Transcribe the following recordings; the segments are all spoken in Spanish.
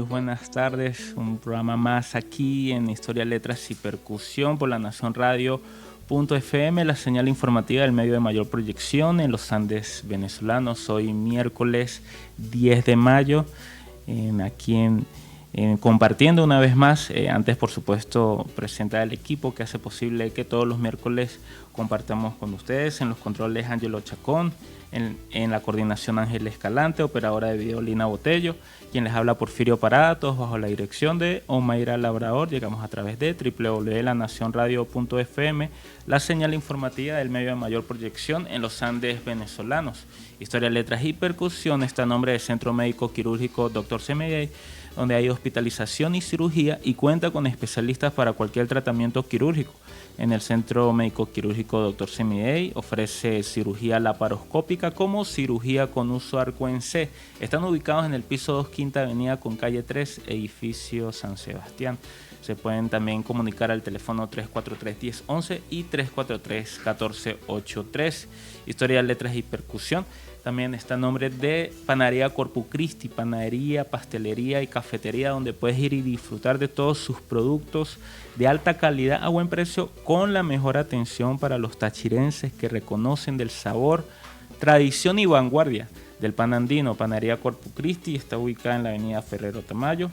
Buenas tardes, un programa más aquí en Historia, Letras y Percusión por la Nación Radio.fm, la señal informativa del medio de mayor proyección en los Andes venezolanos. Hoy miércoles 10 de mayo, compartiendo una vez más, antes por supuesto presentar el equipo que hace posible que todos los miércoles compartamos con ustedes. En los controles Ángelo Chacón, en la coordinación Ángel Escalante, operadora de video Lina Botello, quien les habla Porfirio Parada, todos bajo la dirección de Omaira Labrador. Llegamos a través de www.lanacionradio.fm, la señal informativa del medio de mayor proyección en los Andes venezolanos. Historia, Letras y Percusión está a nombre del Centro Médico Quirúrgico Dr. CMA, donde hay hospitalización y cirugía y cuenta con especialistas para cualquier tratamiento quirúrgico. En el Centro Médico Quirúrgico Dr. CMA ofrece cirugía laparoscópica como cirugía con uso arco en C. Están ubicados en el piso 2, Quinta Avenida con calle 3, edificio San Sebastián. Se pueden también comunicar al teléfono 343-1011 y 343-1483. Historia, Letras y Percusión también está a nombre de Panadería Corpus Christi, panadería, pastelería y cafetería, donde puedes ir y disfrutar de todos sus productos de alta calidad a buen precio, con la mejor atención para los tachirenses que reconocen del sabor, tradición y vanguardia del pan andino. Panadería Corpus Christi está ubicada en la avenida Ferrero Tamayo,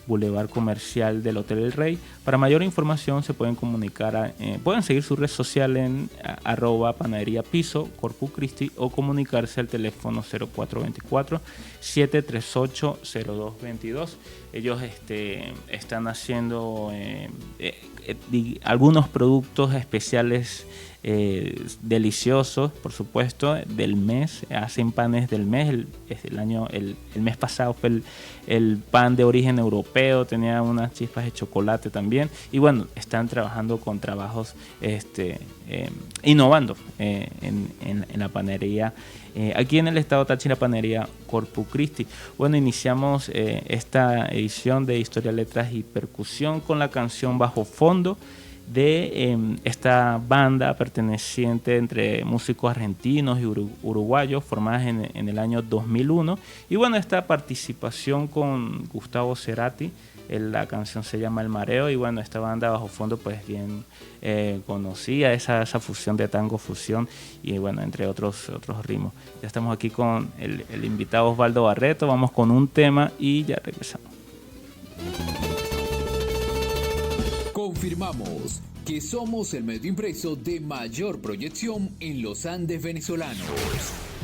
Boulevard Comercial del Hotel El Rey. Para mayor información se pueden comunicar, pueden seguir su red social en @panadería piso Corpus Christi o comunicarse al teléfono 0424-738-0222. Ellos están haciendo algunos productos especiales deliciosos, por supuesto, del mes. Hacen panes del mes. El mes pasado fue el pan de origen europeo, tenía unas chispas de chocolate también. Y bueno, están trabajando con trabajos innovando en la panería. Aquí en el estado Táchira, Panadería Corpus Christi. Bueno, iniciamos esta edición de Historia, Letras y Percusión con la canción Bajo Fondo de esta banda perteneciente entre músicos argentinos y uruguayos, formadas en el año 2001. Y bueno, esta participación con Gustavo Cerati, la canción se llama El Mareo. Y bueno, esta banda Bajo Fondo pues bien conocida, esa fusión de tango fusión y bueno, entre otros ritmos. Ya estamos aquí con el invitado Osvaldo Barreto. Vamos con un tema y ya regresamos. Confirmamos que somos el medio impreso de mayor proyección en los Andes venezolanos.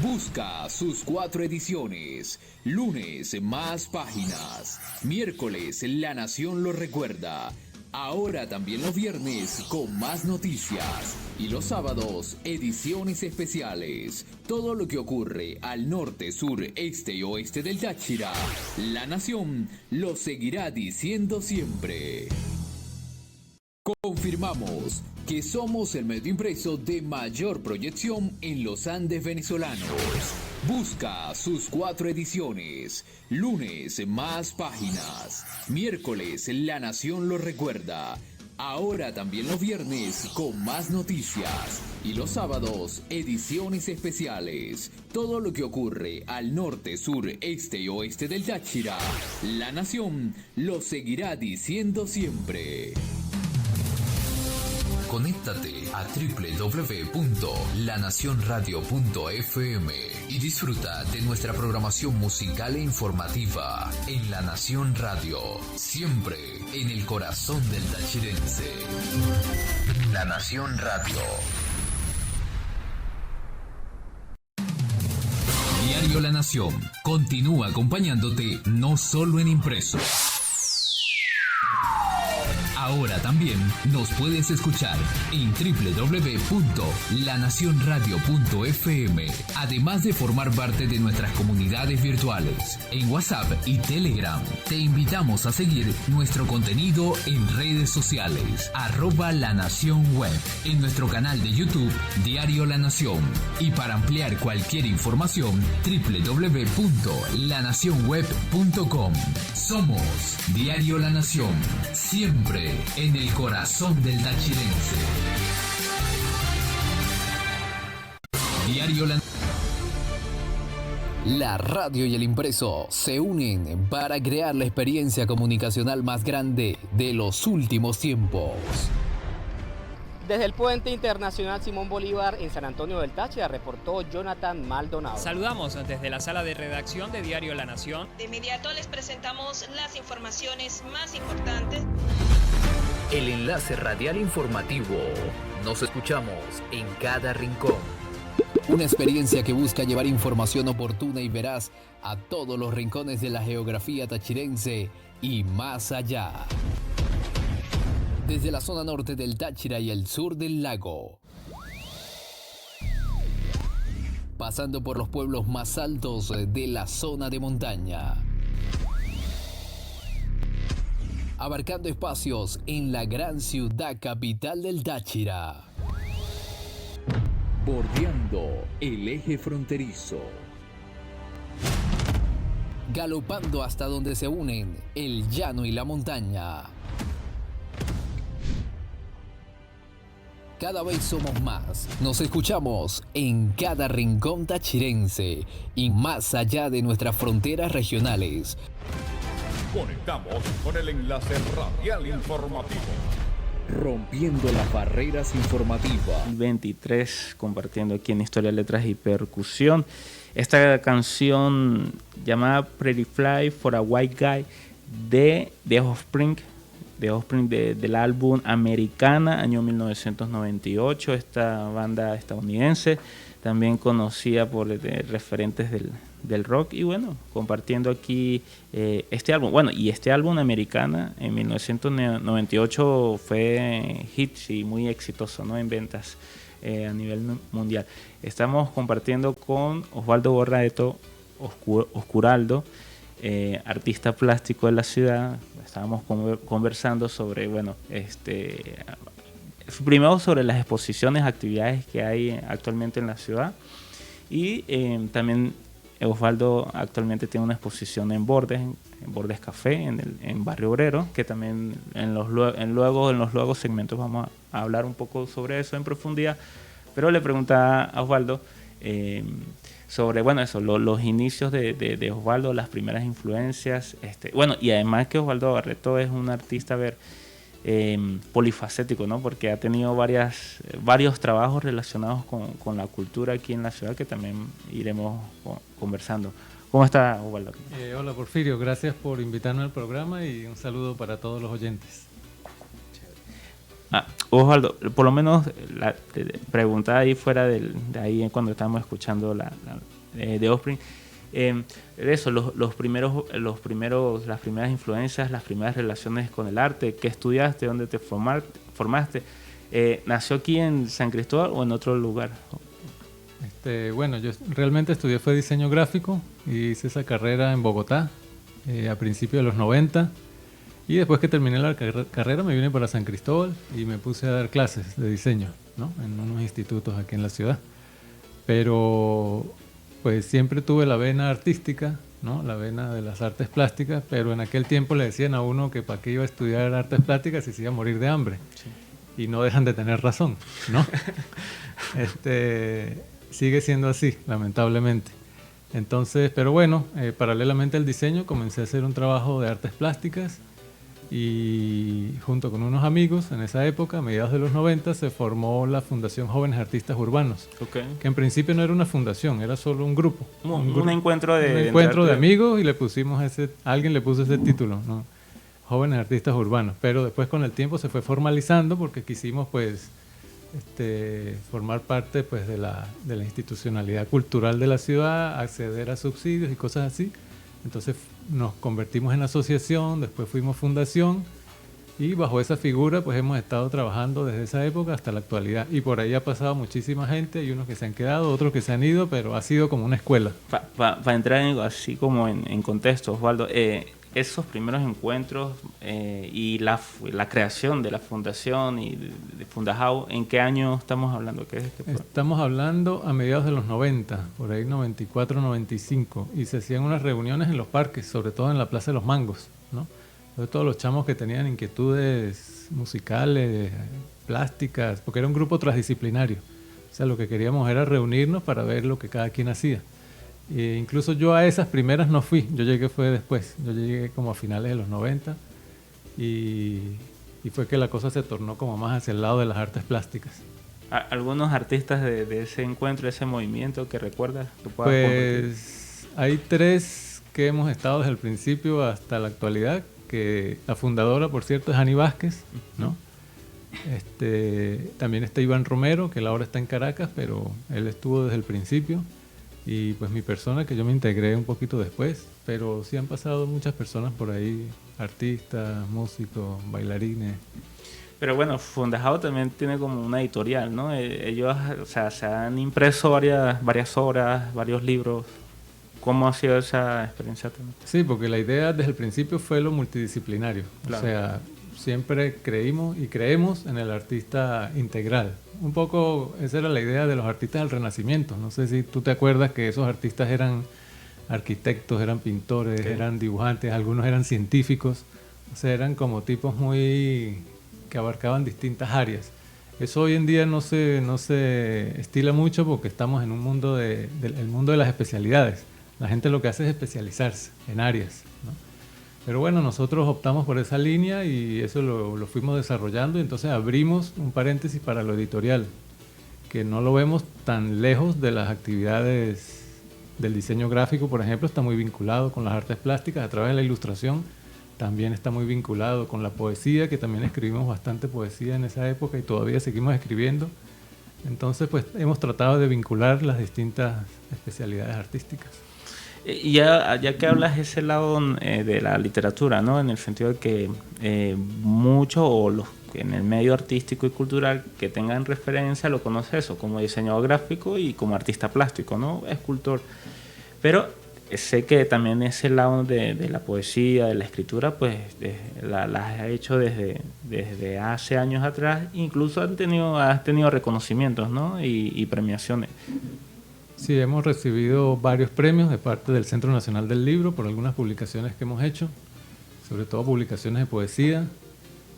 Busca sus 4 ediciones. Lunes, más páginas. Miércoles, La Nación lo recuerda. Ahora también los viernes con más noticias. Y los sábados, ediciones especiales. Todo lo que ocurre al norte, sur, este y oeste del Táchira. La Nación lo seguirá diciendo siempre. Confirmamos que somos el medio impreso de mayor proyección en los Andes venezolanos. Busca sus 4 ediciones. Lunes, más páginas. Miércoles, La Nación lo recuerda. Ahora también los viernes con más noticias. Y los sábados, ediciones especiales. Todo lo que ocurre al norte, sur, este y oeste del Táchira. La Nación lo seguirá diciendo siempre. Conéctate a www.lanacionradio.fm y disfruta de nuestra programación musical e informativa en La Nación Radio, siempre en el corazón del tachirense. La Nación Radio. Diario La Nación continúa acompañándote no solo en impreso. Ahora también nos puedes escuchar en www.lanacionradio.fm, además de formar parte de nuestras comunidades virtuales en WhatsApp y Telegram. Te invitamos a seguir nuestro contenido en redes sociales, @lanacionweb, en nuestro canal de YouTube Diario La Nación, y para ampliar cualquier información www.lanacionweb.com. Somos Diario La Nación, siempre en el corazón del tachirense. Diario La La radio y el impreso se unen para crear la experiencia comunicacional más grande de los últimos tiempos. Desde el Puente Internacional Simón Bolívar en San Antonio del Táchira reportó Jonathan Maldonado. Saludamos desde la sala de redacción de Diario La Nación. De inmediato les presentamos las informaciones más importantes. El enlace radial informativo. Nos escuchamos en cada rincón. Una experiencia que busca llevar información oportuna y veraz a todos los rincones de la geografía tachirense y más allá. Desde la zona norte del Táchira y el sur del lago, pasando por los pueblos más altos de la zona de montaña, abarcando espacios en la gran ciudad capital del Táchira, bordeando el eje fronterizo, galopando hasta donde se unen el llano y la montaña. Cada vez somos más. Nos escuchamos en cada rincón tachirense y más allá de nuestras fronteras regionales. Conectamos con el enlace radial informativo. Rompiendo las barreras informativas. 23 compartiendo aquí en Historia, Letras y Percusión. Esta canción llamada Pretty Fly for a White Guy de Offspring. Del álbum Americana, año 1998, esta banda estadounidense, también conocida por referentes del rock, y bueno, compartiendo aquí este álbum. Bueno, y este álbum Americana en 1998 fue hit y muy exitoso, ¿no?, en ventas a nivel mundial. Estamos compartiendo con Osvaldo Borraeto Oscuraldo, artista plástico de la ciudad. Estábamos conversando sobre, bueno, primero sobre las exposiciones, actividades que hay actualmente en la ciudad, y también Osvaldo actualmente tiene una exposición en Bordes Café, en Barrio Obrero, que también en los luego segmentos vamos a hablar un poco sobre eso en profundidad. Pero le preguntaba a Osvaldo sobre, bueno, eso, los inicios de Osvaldo, las primeras influencias, bueno, y además que Osvaldo Barreto es un artista, polifacético, ¿no?, porque ha tenido varios trabajos relacionados con la cultura aquí en la ciudad, que también iremos conversando. ¿Cómo está, Osvaldo? Hola, Porfirio, gracias por invitarme al programa y un saludo para todos los oyentes. Osvaldo, por lo menos la pregunta ahí fuera de ahí cuando estábamos escuchando de Offspring, eso, las primeras influencias, las primeras relaciones con el arte, ¿qué estudiaste? ¿Dónde te formaste? ¿Nació aquí en San Cristóbal o en otro lugar? Bueno, yo realmente estudié fue diseño gráfico y hice esa carrera en Bogotá a principios de los 90. Y después que terminé la carrera me vine para San Cristóbal y me puse a dar clases de diseño, ¿no?, en unos institutos aquí en la ciudad. Pero pues siempre tuve la vena artística, ¿no?, la vena de las artes plásticas, pero en aquel tiempo le decían a uno que para qué iba a estudiar artes plásticas si se iba a morir de hambre. Sí. Y no dejan de tener razón, ¿no? Sigue siendo así, lamentablemente. Entonces, pero bueno, paralelamente al diseño comencé a hacer un trabajo de artes plásticas. Y junto con unos amigos en esa época, a mediados de los 90, se formó la Fundación Jóvenes Artistas Urbanos, que en principio no era una fundación, era solo un grupo. Un encuentro de amigos, y alguien le puso ese título, ¿no?, Jóvenes Artistas Urbanos. Pero después con el tiempo se fue formalizando porque quisimos pues formar parte pues de la institucionalidad cultural de la ciudad, acceder a subsidios y cosas así. Entonces nos convertimos en asociación, después fuimos fundación, y bajo esa figura pues hemos estado trabajando desde esa época hasta la actualidad. Y por ahí ha pasado muchísima gente, hay unos que se han quedado, otros que se han ido, pero ha sido como una escuela. Para entrar así como en contexto, Osvaldo, esos primeros encuentros y la creación de la fundación y de Fundajau, ¿en qué año estamos hablando? Estamos hablando a mediados de los 90, por ahí 94, 95, y se hacían unas reuniones en los parques, sobre todo en la Plaza de los Mangos, ¿no? Entonces, todos los chamos que tenían inquietudes musicales, plásticas, porque era un grupo transdisciplinario. O sea, lo que queríamos era reunirnos para ver lo que cada quien hacía. E incluso yo a esas primeras no fui, yo llegué fue después, yo llegué como a finales de los 90 y fue que la cosa se tornó como más hacia el lado de las artes plásticas. ¿Algunos artistas de ese encuentro, de ese movimiento que recuerdas? Que puedas compartir? Pues hay 3 que hemos estado desde el principio hasta la actualidad, que la fundadora, por cierto, es Ani Vázquez, ¿no? También está Iván Romero, que él ahora está en Caracas, pero él estuvo desde el principio. Y pues mi persona, que yo me integré un poquito después, pero sí han pasado muchas personas por ahí, artistas, músicos, bailarines. Pero bueno, Fundajao también tiene como una editorial, ¿no? Ellos, o sea, se han impreso varias obras, varios libros. ¿Cómo ha sido esa experiencia también? Sí, porque la idea desde el principio fue lo multidisciplinario. Claro. O sea, siempre creímos y creemos en el artista integral. Un poco esa era la idea de los artistas del Renacimiento. No sé si tú te acuerdas que esos artistas eran arquitectos, eran pintores, eran dibujantes, algunos eran científicos. O sea, eran como tipos muy que abarcaban distintas áreas. Eso hoy en día no se estila mucho porque estamos en un mundo el mundo de las especialidades. La gente lo que hace es especializarse en áreas, ¿no? Pero bueno, nosotros optamos por esa línea y eso lo fuimos desarrollando y entonces abrimos un paréntesis para lo editorial, que no lo vemos tan lejos de las actividades del diseño gráfico, por ejemplo, está muy vinculado con las artes plásticas a través de la ilustración, también está muy vinculado con la poesía, que también escribimos bastante poesía en esa época y todavía seguimos escribiendo. Entonces, pues hemos tratado de vincular las distintas especialidades artísticas. Y ya que hablas ese lado de la literatura, ¿no? En el sentido de que muchos o los en el medio artístico y cultural que tengan referencia lo conoce eso como diseñador gráfico y como artista plástico, ¿no? Escultor. Pero sé que también ese lado de la poesía, de la escritura, pues las has hecho desde hace años atrás. Incluso has tenido reconocimientos, ¿no? y premiaciones. Sí, hemos recibido varios premios de parte del Centro Nacional del Libro por algunas publicaciones que hemos hecho, sobre todo publicaciones de poesía,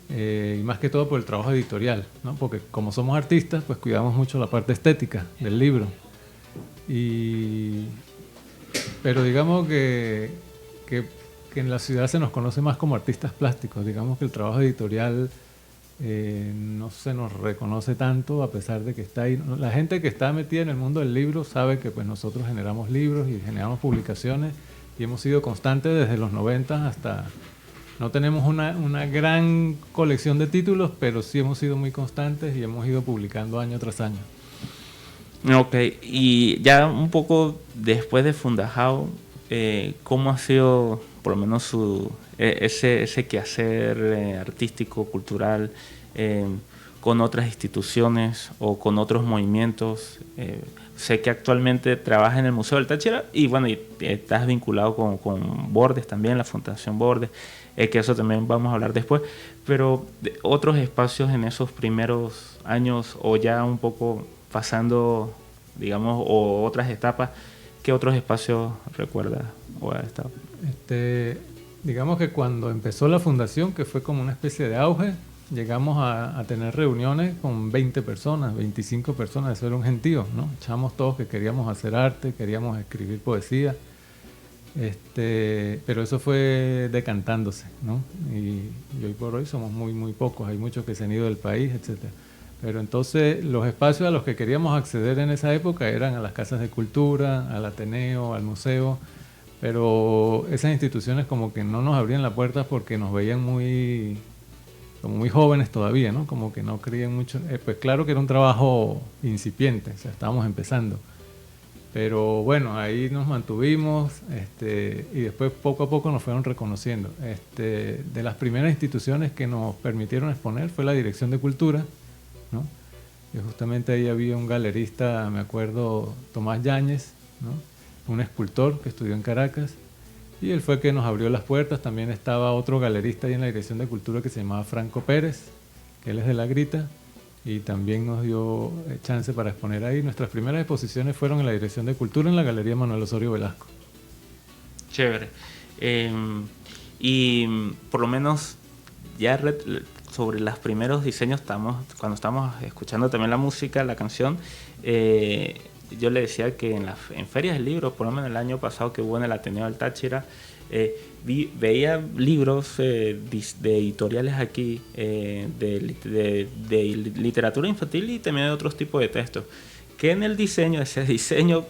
y más que todo por el trabajo editorial, ¿no? Porque como somos artistas, pues cuidamos mucho la parte estética del libro. Pero digamos que en la ciudad se nos conoce más como artistas plásticos, digamos que el trabajo editorial no se nos reconoce tanto a pesar de que está ahí. La gente que está metida en el mundo del libro sabe que pues nosotros generamos libros y generamos publicaciones y hemos sido constantes desde los 90 hasta... No tenemos una gran colección de títulos, pero sí hemos sido muy constantes y hemos ido publicando año tras año. Ok, y ya un poco después de Fundajao, ¿cómo ha sido por lo menos ese quehacer artístico, cultural, con otras instituciones o con otros movimientos? Sé que actualmente trabajas en el Museo del Táchira y bueno, y estás vinculado con Bordes también, la Fundación Bordes, que eso también vamos a hablar después, pero otros espacios en esos primeros años o ya un poco pasando, digamos, o otras etapas, ¿qué otros espacios recuerdas o has estado? Digamos que cuando empezó la fundación, que fue como una especie de auge, llegamos a tener reuniones con 20 personas, 25 personas, eso era un gentío, ¿no? Echamos todos que queríamos hacer arte, queríamos escribir poesía, pero eso fue decantándose, ¿no? Y hoy por hoy somos muy, muy pocos, hay muchos que se han ido del país, etcétera. Pero entonces los espacios a los que queríamos acceder en esa época eran a las casas de cultura, al Ateneo, al museo, pero esas instituciones como que no nos abrían la puerta porque nos veían como muy jóvenes todavía, ¿no? Como que no creían mucho. Pues claro que era un trabajo incipiente, o sea, estábamos empezando. Pero bueno, ahí nos mantuvimos y después poco a poco nos fueron reconociendo. De las primeras instituciones que nos permitieron exponer fue la Dirección de Cultura, ¿no? Y justamente ahí había un galerista, me acuerdo, Tomás Yáñez, ¿no? Un escultor que estudió en Caracas, y él fue que nos abrió las puertas. También estaba otro galerista ahí en la Dirección de Cultura que se llamaba Franco Pérez, que él es de La Grita, y también nos dio chance para exponer ahí. Nuestras primeras exposiciones fueron en la Dirección de Cultura en la Galería Manuel Osorio Velasco. Chévere. Y por lo menos ya sobre los primeros diseños, cuando estamos escuchando también la música, la canción, yo le decía que en ferias de libros, por lo menos el año pasado que hubo en el Ateneo del Táchira, veía libros de editoriales aquí, de literatura infantil y también de otros tipos de textos, que en el diseño, ese diseño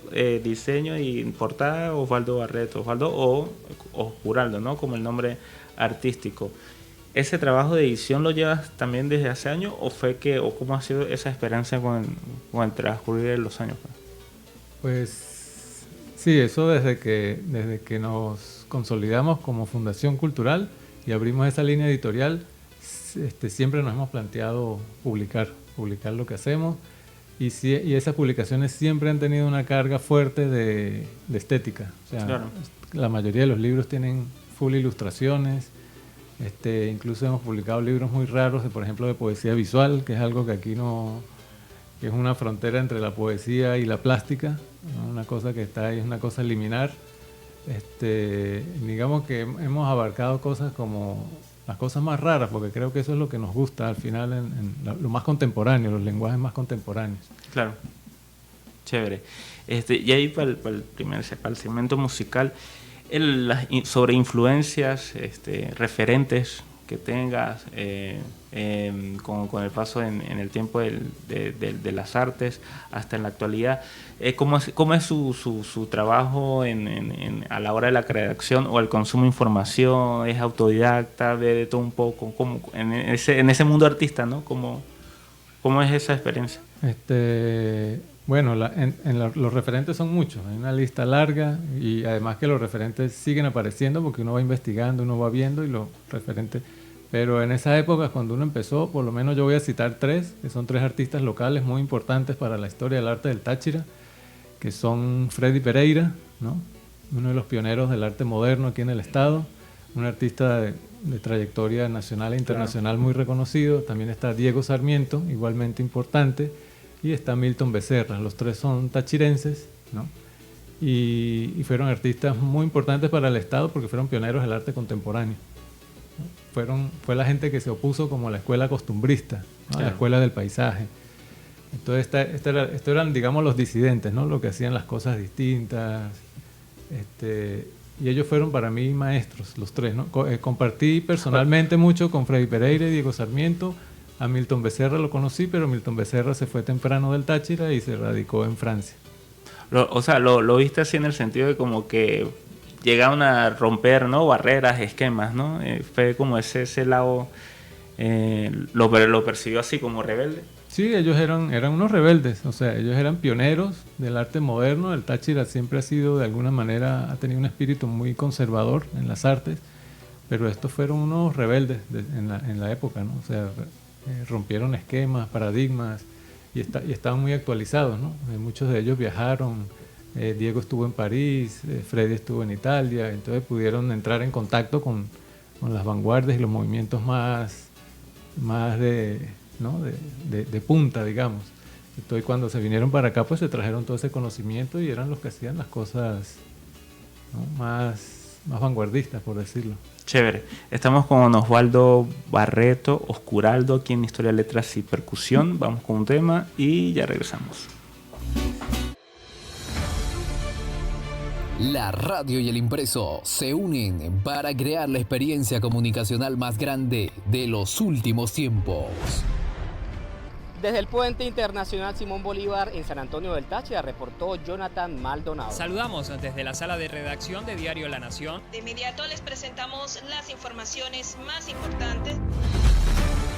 y portada Osvaldo Barreto, Osvaldo o Oscuraldo, ¿no? Como el nombre artístico. ¿Ese trabajo de edición lo llevas también desde hace años o cómo ha sido esa experiencia con el transcurrir de los años? Pues sí, eso desde que nos consolidamos como Fundación Cultural y abrimos esa línea editorial, siempre nos hemos planteado publicar lo que hacemos y esas publicaciones siempre han tenido una carga fuerte de estética. O sea, claro. La mayoría de los libros tienen full ilustraciones. Incluso hemos publicado libros muy raros, por ejemplo, de poesía visual, que es algo que aquí que es una frontera entre la poesía y la plástica, ¿no? Una cosa que está ahí, es una cosa liminar. Digamos que hemos abarcado cosas como las cosas más raras, porque creo que eso es lo que nos gusta al final en lo más contemporáneo, los lenguajes más contemporáneos. Claro, chévere. Y ahí para el segmento musical, sobre influencias, referentes que tengas con el paso en el tiempo de las artes hasta en la actualidad, ¿cómo es su trabajo a la hora de la creación o el consumo de información? ¿Es autodidacta? ¿Ve de todo un poco? En ese mundo artista, ¿no? ¿Cómo es esa experiencia? Bueno, los referentes son muchos, hay una lista larga y además que los referentes siguen apareciendo porque uno va investigando, uno va viendo y los referentes... Pero en esa época, cuando uno empezó, por lo menos yo voy a citar 3, que son 3 artistas locales muy importantes para la historia del arte del Táchira, que son Freddy Pereira, ¿no? Uno de los pioneros del arte moderno aquí en el estado, un artista de trayectoria nacional e internacional muy reconocido. También está Diego Sarmiento, igualmente importante, y está Milton Becerra. Los 3 son tachirenses, ¿no? Y fueron artistas muy importantes para el estado porque fueron pioneros del arte contemporáneo. Fue la gente que se opuso como a la escuela costumbrista, ¿no? Claro. A la escuela del paisaje. Entonces esto eran, digamos, los disidentes, ¿no? Lo que hacían las cosas distintas. Y ellos fueron para mí maestros, los 3, ¿no? Compartí personalmente mucho con Freddy Pereira y Diego Sarmiento. A Milton Becerra lo conocí, pero Milton Becerra se fue temprano del Táchira y se radicó en Francia. Lo viste así en el sentido de como que llegaron a romper, ¿no? Barreras, esquemas, ¿no? Fue como ese lado, lo percibió así como rebelde. Sí, ellos eran unos rebeldes, o sea, ellos eran pioneros del arte moderno. El Táchira siempre ha sido, de alguna manera, ha tenido un espíritu muy conservador en las artes, pero estos fueron unos rebeldes en la época, ¿no? O sea, rompieron esquemas, paradigmas y estaban muy actualizados, ¿no? Muchos de ellos viajaron. Diego estuvo en París, Freddy estuvo en Italia, entonces pudieron entrar en contacto con las vanguardias y los movimientos más de punta, digamos. Entonces cuando se vinieron para acá, pues se trajeron todo ese conocimiento y eran los que hacían las cosas, ¿no? más vanguardistas, por decirlo. Chévere. Estamos con Osvaldo Barreto, Oscuraldo, aquí en Historia, Letras y Percusión. Vamos con un tema y ya regresamos. La radio y el impreso se unen para crear la experiencia comunicacional más grande de los últimos tiempos. Desde el Puente Internacional Simón Bolívar en San Antonio del Táchira reportó Jonathan Maldonado. Saludamos desde la sala de redacción de Diario La Nación. De inmediato les presentamos las informaciones más importantes.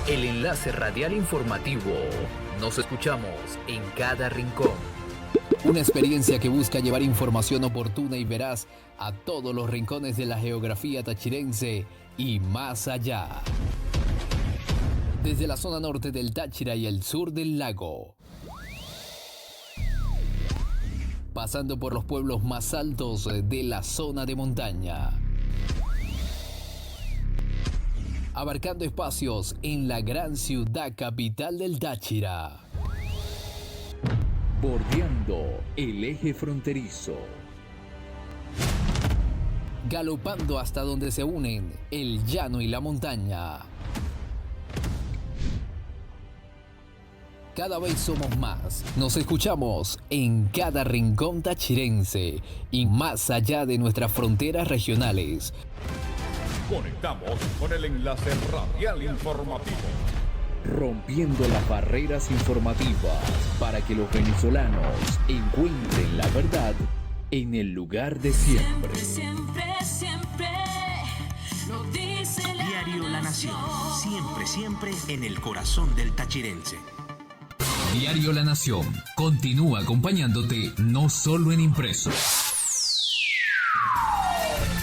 El enlace radial informativo. Nos escuchamos en cada rincón. Una experiencia que busca llevar información oportuna y veraz a todos los rincones de la geografía tachirense y más allá. Desde la zona norte del Táchira y el sur del lago, pasando por los pueblos más altos de la zona de montaña, abarcando espacios en la gran ciudad capital del Táchira, bordeando el eje fronterizo, galopando hasta donde se unen el llano y la montaña, Cada vez somos más. Nos escuchamos en cada rincón tachirense y más allá de nuestras fronteras regionales. Conectamos con el enlace radial informativo. Rompiendo las barreras informativas para que los venezolanos encuentren la verdad en el lugar de siempre. Siempre, siempre, lo dice Diario La Nación, siempre, siempre en el corazón del tachirense. Diario La Nación continúa acompañándote no solo en impreso.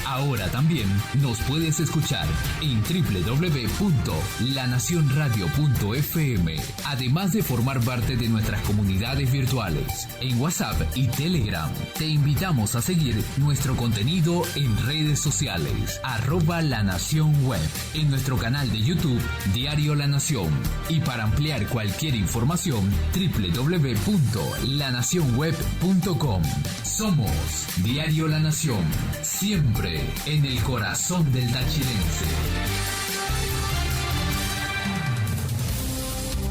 Ahora también nos puedes escuchar en www.lanacionradio.fm, además de formar parte de nuestras comunidades virtuales en WhatsApp y Telegram. Te invitamos a seguir nuestro contenido en redes sociales, @lanacionweb, en nuestro canal de YouTube Diario La Nación, y para ampliar cualquier información www.lanacionweb.com. Somos Diario La Nación, siempre en el corazón del tachirense.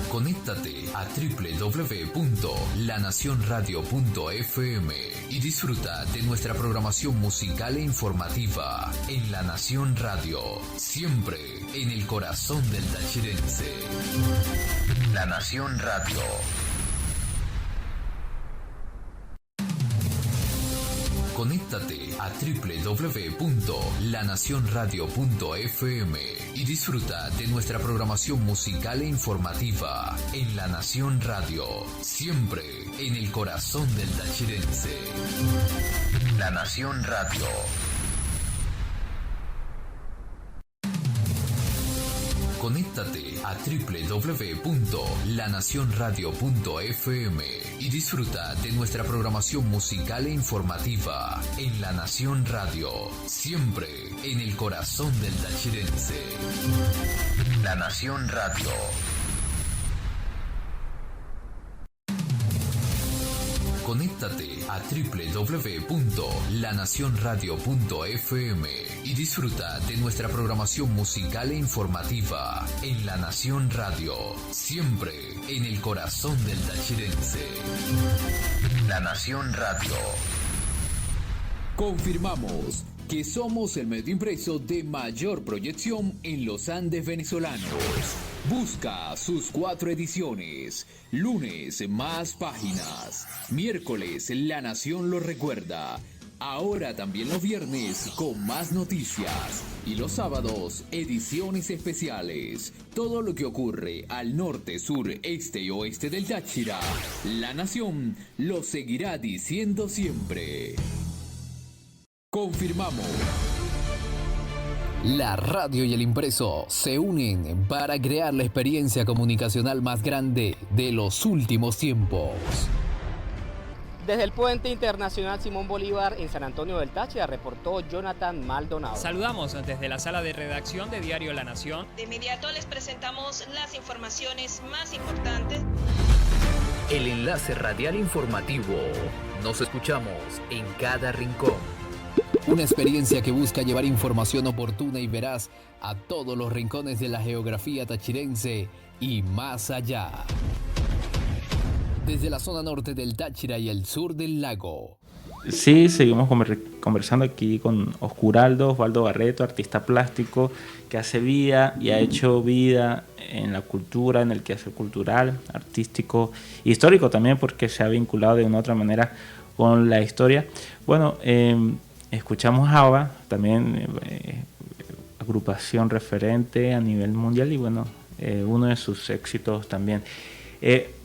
Conéctate a www.lanacionradio.fm y disfruta de nuestra programación musical e informativa en La Nación Radio, siempre en el corazón del tachirense. La Nación Radio. Conéctate a www.lanacionradio.fm y disfruta de nuestra programación musical e informativa en La Nación Radio, siempre en el corazón del tachirense. La Nación Radio. Conéctate a www.lanacionradio.fm y disfruta de nuestra programación musical e informativa en La Nación Radio, siempre en el corazón del tachirense. La Nación Radio. Conéctate a www.lanacionradio.fm y disfruta de nuestra programación musical e informativa en La Nación Radio, siempre en el corazón del tachirense. La Nación Radio. Confirmamos que somos el medio impreso de mayor proyección en los Andes venezolanos. Busca sus 4 ediciones. Lunes, más páginas. Miércoles, La Nación lo recuerda. Ahora también los viernes, con más noticias. Y los sábados, ediciones especiales. Todo lo que ocurre al norte, sur, este y oeste del Táchira, La Nación lo seguirá diciendo siempre. Confirmamos. La radio y el impreso se unen para crear la experiencia comunicacional más grande de los últimos tiempos. Desde el Puente Internacional Simón Bolívar en San Antonio del Táchira reportó Jonathan Maldonado. Saludamos desde la sala de redacción de Diario La Nación. De inmediato les presentamos las informaciones más importantes. El enlace radial informativo. Nos escuchamos en cada rincón. Una experiencia que busca llevar información oportuna y veraz a todos los rincones de la geografía tachirense y más allá. Desde la zona norte del Táchira y el sur del lago. Sí, seguimos conversando aquí con Osvaldo Barreto, artista plástico que hace vida y ha hecho vida en la cultura, en el quehacer cultural, artístico, histórico también, porque se ha vinculado de una u otra manera con la historia. Bueno, escuchamos ABBA, también agrupación referente a nivel mundial y bueno, uno de sus éxitos también.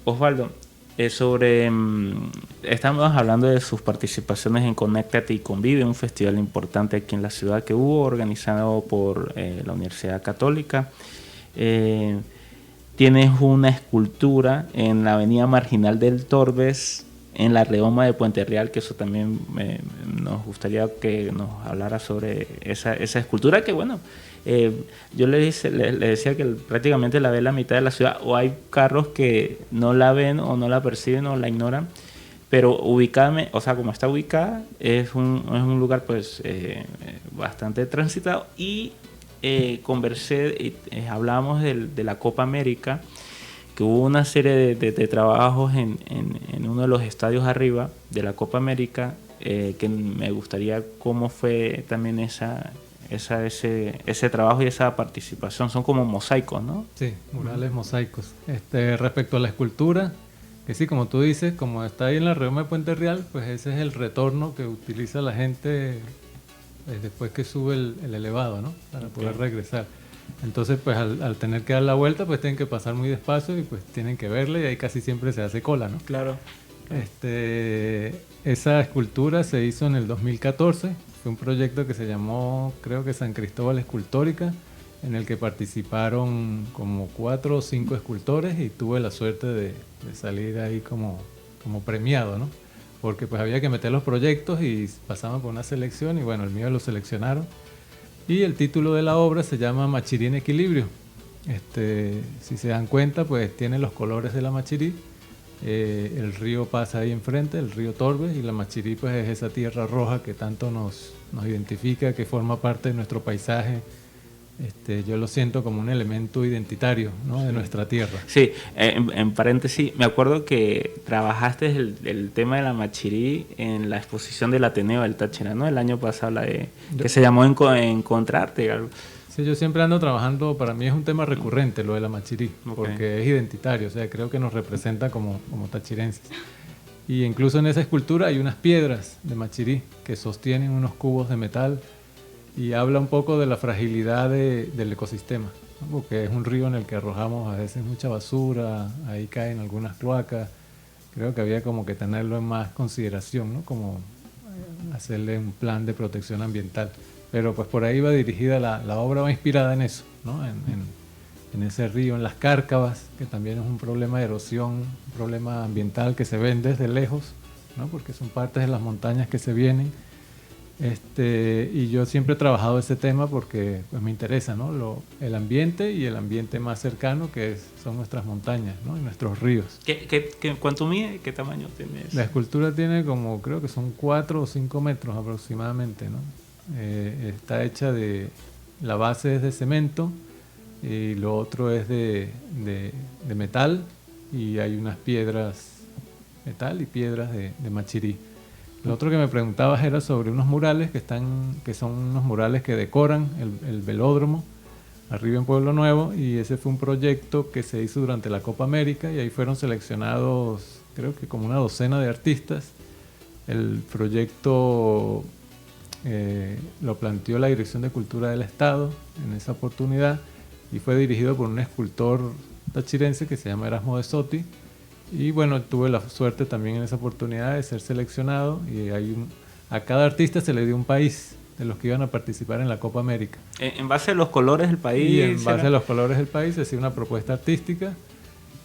Osvaldo, estamos hablando de sus participaciones en Conéctate y Convive, un festival importante aquí en la ciudad que hubo, organizado por la Universidad Católica. Tienes una escultura en la avenida Marginal del Torbes, en la redoma de Puente Real, que eso también nos gustaría que nos hablara sobre esa escultura, que bueno, yo le decía que prácticamente la ve la mitad de la ciudad, o hay carros que no la ven o no la perciben o la ignoran, pero ubicada, o sea, como está ubicada, es un lugar pues bastante transitado. Y hablamos de la Copa América, que hubo una serie de trabajos en uno de los estadios arriba de la Copa América, que me gustaría cómo fue también ese trabajo y esa participación. Son como mosaicos, ¿no? Sí, murales mosaicos. Respecto a la escultura, que sí, como tú dices, como está ahí en la redoma de Puente Real, pues ese es el retorno que utiliza la gente después que sube el elevado, ¿no? Para poder regresar. Entonces, pues al tener que dar la vuelta, pues tienen que pasar muy despacio y pues tienen que verla, y ahí casi siempre se hace cola, ¿no? Claro. Esa escultura se hizo en el 2014, fue un proyecto que se llamó, creo que San Cristóbal Escultórica, en el que participaron como 4 o 5 escultores, y tuve la suerte de salir ahí como premiado, ¿no? Porque pues había que meter los proyectos y pasaban por una selección, y bueno, el mío lo seleccionaron. Y el título de la obra se llama Machirí en Equilibrio. Si se dan cuenta, pues tiene los colores de la Machirí. El río pasa ahí enfrente, el río Torbes, y la Machirí pues es esa tierra roja que tanto nos identifica, que forma parte de nuestro paisaje. Yo lo siento como un elemento identitario, ¿no? De nuestra tierra. Sí, en paréntesis, me acuerdo que trabajaste el tema de la Machirí en la exposición del Ateneo del Táchira, ¿no? El año pasado, que se llamó Encontrarte. Algo. Sí, yo siempre ando trabajando, para mí es un tema recurrente lo de la Machirí, porque es identitario, o sea, creo que nos representa como tachirenses. Y incluso en esa escultura hay unas piedras de Machirí que sostienen unos cubos de metal, y habla un poco de la fragilidad del ecosistema, ¿no? Porque es un río en el que arrojamos a veces mucha basura, ahí caen algunas cloacas. Creo que había como que tenerlo en más consideración, ¿no? Como hacerle un plan de protección ambiental. Pero pues por ahí va dirigida la obra, va inspirada en eso, ¿no? En ese río, en las cárcavas, que también es un problema de erosión, un problema ambiental que se ven desde lejos, ¿no? Porque son partes de las montañas que se vienen. Y yo siempre he trabajado ese tema porque pues me interesa, ¿no? El ambiente, y el ambiente más cercano, que son nuestras montañas, ¿no? Y nuestros ríos. ¿Cuánto mide? ¿Qué tamaño tiene eso? La escultura tiene como, creo que son 4 o 5 metros aproximadamente, ¿no? Está hecha la base es de cemento, y lo otro es de metal, y hay unas piedras metal y piedras de Machirí. Lo otro que me preguntabas era sobre unos murales que son unos murales que decoran el velódromo arriba en Pueblo Nuevo, y ese fue un proyecto que se hizo durante la Copa América, y ahí fueron seleccionados, creo que como una docena de artistas. El proyecto lo planteó la Dirección de Cultura del Estado en esa oportunidad, y fue dirigido por un escultor tachirense que se llama Erasmo de Sotti. Y bueno, tuve la suerte también en esa oportunidad de ser seleccionado, y a cada artista se le dio un país de los que iban a participar en la Copa América. ¿En base a los colores del país? Y en base a los colores del país se hacía una propuesta artística,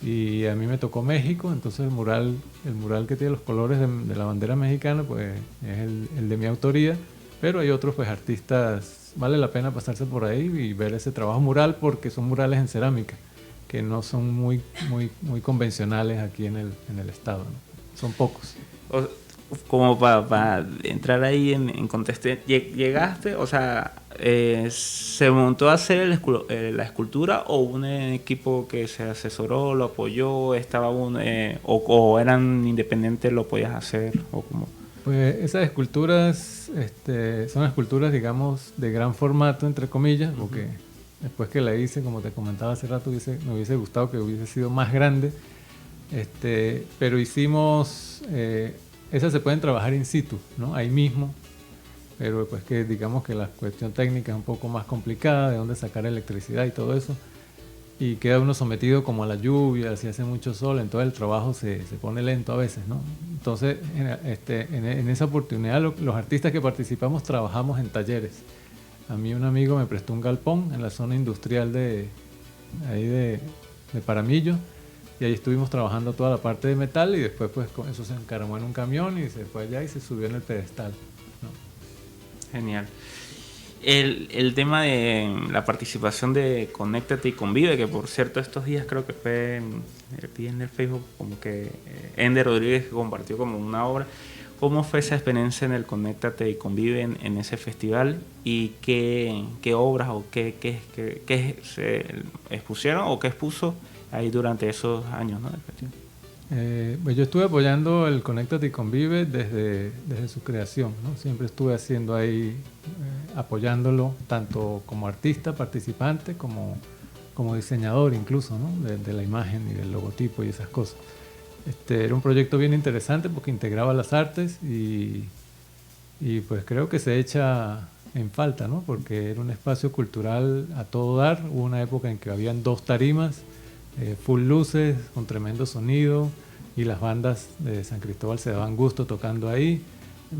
y a mí me tocó México, entonces el mural que tiene los colores de la bandera mexicana pues es el de mi autoría, pero hay otros pues artistas, vale la pena pasarse por ahí y ver ese trabajo mural, porque son murales en cerámica, que no son muy convencionales aquí en el estado, ¿no? Son pocos. Como para entrar ahí en contexto, ¿llegaste, o sea, se montó a hacer la escultura, o un equipo que se asesoró, lo apoyó, estaba o eran independientes, lo podías hacer, o cómo? Pues esas esculturas son esculturas, digamos, de gran formato, entre comillas, porque después que la hice, como te comentaba hace rato, me hubiese gustado que hubiese sido más grande, pero hicimos, esas se pueden trabajar in situ, ¿no? Ahí mismo, pero pues que digamos que la cuestión técnica es un poco más complicada, de dónde sacar electricidad y todo eso, y queda uno sometido como a la lluvia, si hace mucho sol, entonces el trabajo se pone lento a veces, ¿no? Entonces, en esa oportunidad los artistas que participamos trabajamos en talleres. A mí un amigo me prestó un galpón en la zona industrial de Paramillo, y ahí estuvimos trabajando toda la parte de metal, y después pues con eso se encaramó en un camión y se fue allá y se subió en el pedestal, ¿no? Genial. El tema de la participación de Conéctate y Convive, que por cierto estos días creo que fue en el Facebook, como que Ender Rodríguez compartió como una obra. ¿Cómo fue esa experiencia en el Conéctate y Convive en ese festival? ¿Y qué obras o qué se expusieron o qué expuso ahí durante esos años, ¿no? del festival? Pues yo estuve apoyando el Conéctate y Convive desde su creación, ¿no? Siempre estuve haciendo ahí, apoyándolo tanto como artista, participante, como diseñador incluso, ¿no? de la imagen y del logotipo y esas cosas. Era un proyecto bien interesante porque integraba las artes y pues creo que se echa en falta, ¿no? Porque era un espacio cultural a todo dar. Hubo una época en que habían 2 tarimas, full luces, con tremendo sonido, y las bandas de San Cristóbal se daban gusto tocando ahí.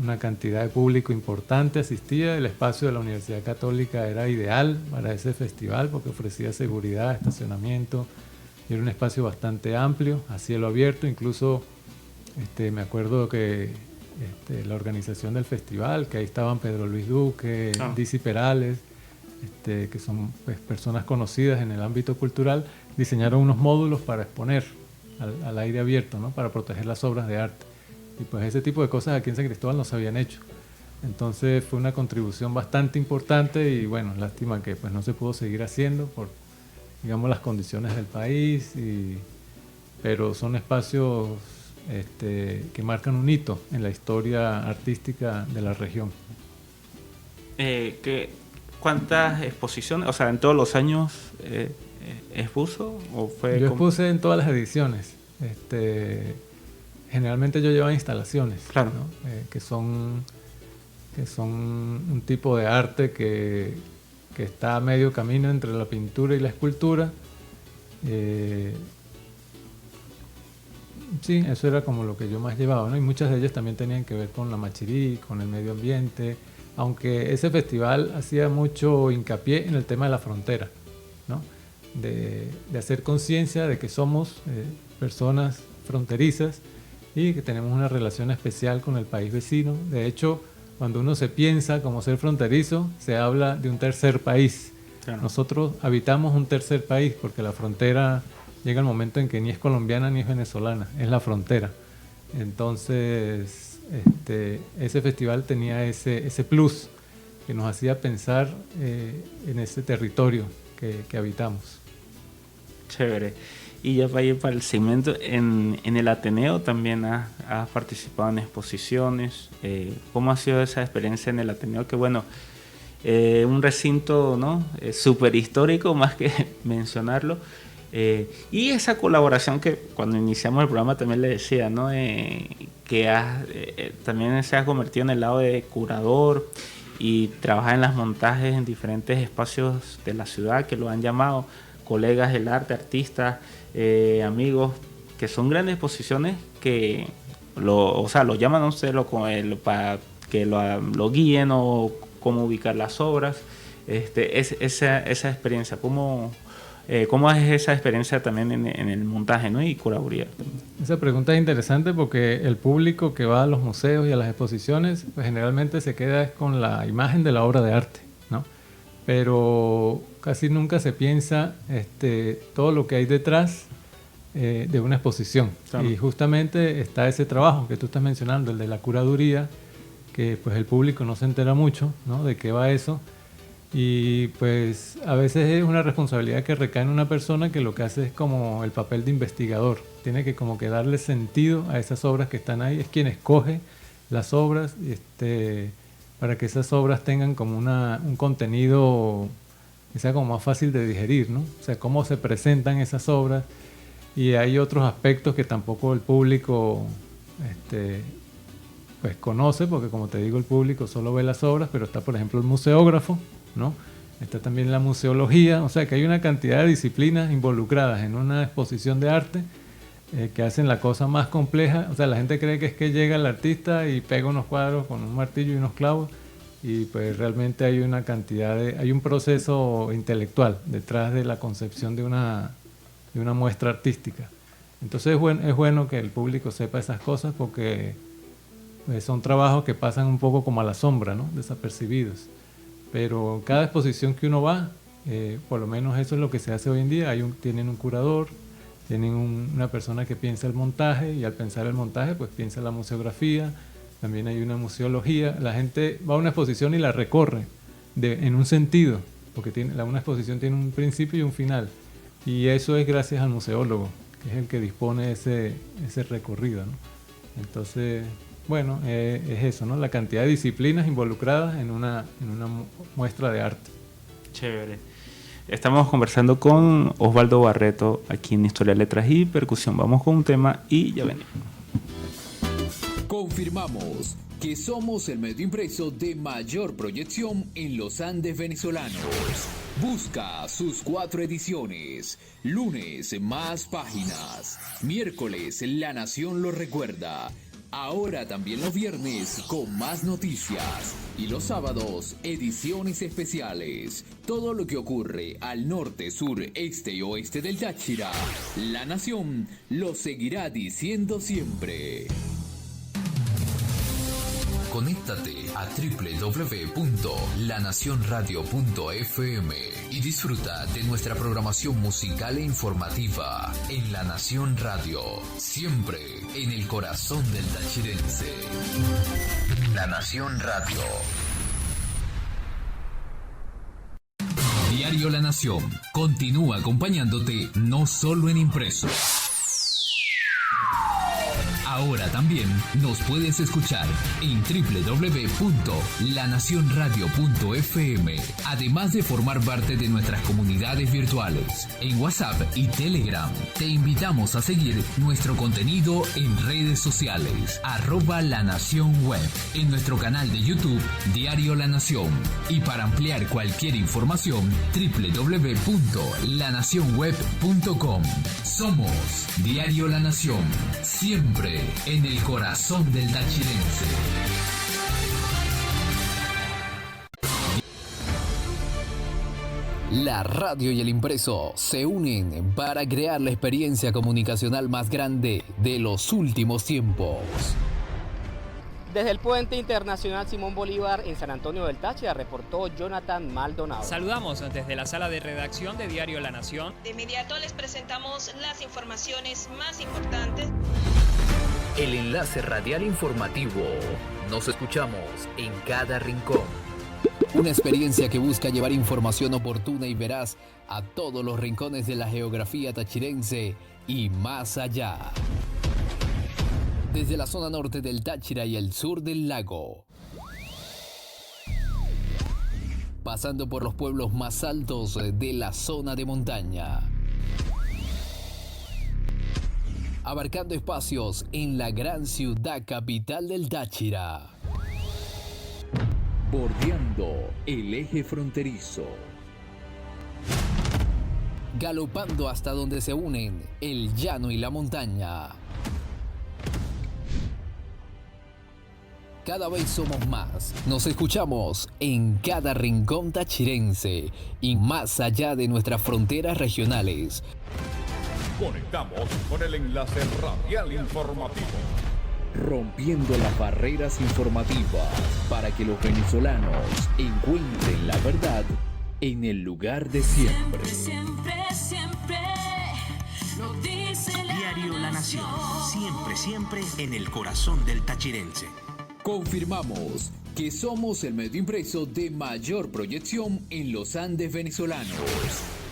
Una cantidad de público importante asistía. El espacio de la Universidad Católica era ideal para ese festival porque ofrecía seguridad, estacionamiento, y era un espacio bastante amplio, a cielo abierto. Incluso me acuerdo que la organización del festival, que ahí estaban Pedro Luis Duque, Dizzy Perales, que son pues, personas conocidas en el ámbito cultural, diseñaron unos módulos para exponer al aire abierto, ¿no? Para proteger las obras de arte. Y pues ese tipo de cosas aquí en San Cristóbal no se habían hecho. Entonces fue una contribución bastante importante y bueno, lástima que pues no se pudo seguir haciendo por, digamos, las condiciones del país, pero son espacios que marcan un hito en la historia artística de la región. ¿Cuántas exposiciones, o sea, en todos los años expuso? ¿O fue yo expuse en todas las ediciones. Generalmente yo llevaba instalaciones, claro, ¿no? que son un tipo de arte que está a medio camino entre la pintura y la escultura. Sí, eso era como lo que yo más llevaba, ¿no? Y muchas de ellas también tenían que ver con la machirí, con el medio ambiente, aunque ese festival hacía mucho hincapié en el tema de la frontera, ¿no? De hacer conciencia de que somos personas fronterizas y que tenemos una relación especial con el país vecino. De hecho, cuando uno se piensa como ser fronterizo, se habla de un tercer país. Claro. Nosotros habitamos un tercer país porque la frontera llega el momento en que ni es colombiana ni es venezolana, es la frontera. Entonces, ese festival tenía ese plus que nos hacía pensar en ese territorio que habitamos. Chévere. Y ya para ir para el segmento, en el Ateneo también has participado en exposiciones. ¿Cómo ha sido esa experiencia en el Ateneo? Que bueno, un recinto, ¿no? Súper histórico, más que mencionarlo. Y esa colaboración que cuando iniciamos el programa también le decía, ¿no? Que también se ha convertido en el lado de curador y trabaja en los montajes en diferentes espacios de la ciudad que lo han llamado colegas del arte, artistas, amigos, que son grandes exposiciones que lo llaman a usted para que lo guíen o cómo ubicar las obras. Esa experiencia, ¿cómo es esa experiencia también en el montaje, ¿no? Y curaduría? Esa pregunta es interesante porque el público que va a los museos y a las exposiciones pues generalmente se queda con la imagen de la obra de arte, ¿no? Pero casi nunca se piensa todo lo que hay detrás de una exposición. Claro. Y justamente está ese trabajo que tú estás mencionando, el de la curaduría, que pues el público no se entera mucho, ¿no? De qué va eso. Y pues a veces es una responsabilidad que recae en una persona que lo que hace es como el papel de investigador. Tiene que como que darle sentido a esas obras que están ahí. Es quien escoge las obras para que esas obras tengan como un contenido que sea como más fácil de digerir, ¿no? O sea, cómo se presentan esas obras. Y hay otros aspectos que tampoco el público pues conoce, porque como te digo, el público solo ve las obras, pero está, por ejemplo, el museógrafo, ¿no? Está también la museología, o sea que hay una cantidad de disciplinas involucradas en una exposición de arte que hacen la cosa más compleja. O sea, la gente cree que es que llega el artista y pega unos cuadros con un martillo y unos clavos, y pues realmente hay una cantidad hay un proceso intelectual detrás de la concepción de una muestra artística. Entonces es bueno que el público sepa esas cosas porque son trabajos que pasan un poco como a la sombra, ¿no? Desapercibidos. Pero cada exposición que uno va, por lo menos eso es lo que se hace hoy en día. Tienen un curador, tienen una persona que piensa el montaje, y al pensar el montaje pues piensa la museografía, también hay una museología. La gente va a una exposición y la recorre en un sentido, porque una exposición tiene un principio y un final. Y eso es gracias al museólogo, que es el que dispone ese recorrido, ¿no? Entonces, bueno, es eso, ¿no? La cantidad de disciplinas involucradas en una muestra de arte. Chévere. Estamos conversando con Osvaldo Barreto aquí en Historia, Letras y Percusión. Vamos con un tema y ya venimos. Confirmamos que somos el medio impreso de mayor proyección en los Andes venezolanos. Busca sus 4 ediciones. Lunes, más páginas. Miércoles, La Nación lo recuerda. Ahora también los viernes con más noticias. Y los sábados, ediciones especiales. Todo lo que ocurre al norte, sur, este y oeste del Táchira. La Nación lo seguirá diciendo siempre. Conéctate a www.lanacionradio.fm y disfruta de nuestra programación musical e informativa en La Nación Radio, siempre en el corazón del tachirense. La Nación Radio. Diario La Nación continúa acompañándote no solo en impreso. Ahora también nos puedes escuchar en www.lanacionradio.fm, además de formar parte de nuestras comunidades virtuales en WhatsApp y Telegram. Te invitamos a seguir nuestro contenido en redes sociales, @lanacionweb, en nuestro canal de YouTube Diario La Nación, y para ampliar cualquier información www.lanacionweb.com. Somos Diario La Nación, siempre en el corazón del tachirense. La radio y el impreso se unen para crear la experiencia comunicacional más grande de los últimos tiempos. Desde el Puente Internacional Simón Bolívar en San Antonio del Táchira reportó Jonathan Maldonado. Saludamos desde la sala de redacción de Diario La Nación. De inmediato les presentamos las informaciones más importantes. El enlace radial informativo. Nos escuchamos en cada rincón. Una experiencia que busca llevar información oportuna y veraz a todos los rincones de la geografía tachirense y más allá. Desde la zona norte del Táchira y el sur del lago, pasando por los pueblos más altos de la zona de montaña, abarcando espacios en la gran ciudad capital del Táchira, bordeando el eje fronterizo, galopando hasta donde se unen el llano y la montaña. Cada vez somos más. Nos escuchamos en cada rincón tachirense y más allá de nuestras fronteras regionales. Conectamos con el enlace radial informativo. Rompiendo las barreras informativas para que los venezolanos encuentren la verdad en el lugar de siempre. Siempre, siempre, lo dice Diario La Nación, siempre, siempre en el corazón del tachirense. Confirmamos que somos el medio impreso de mayor proyección en los Andes venezolanos.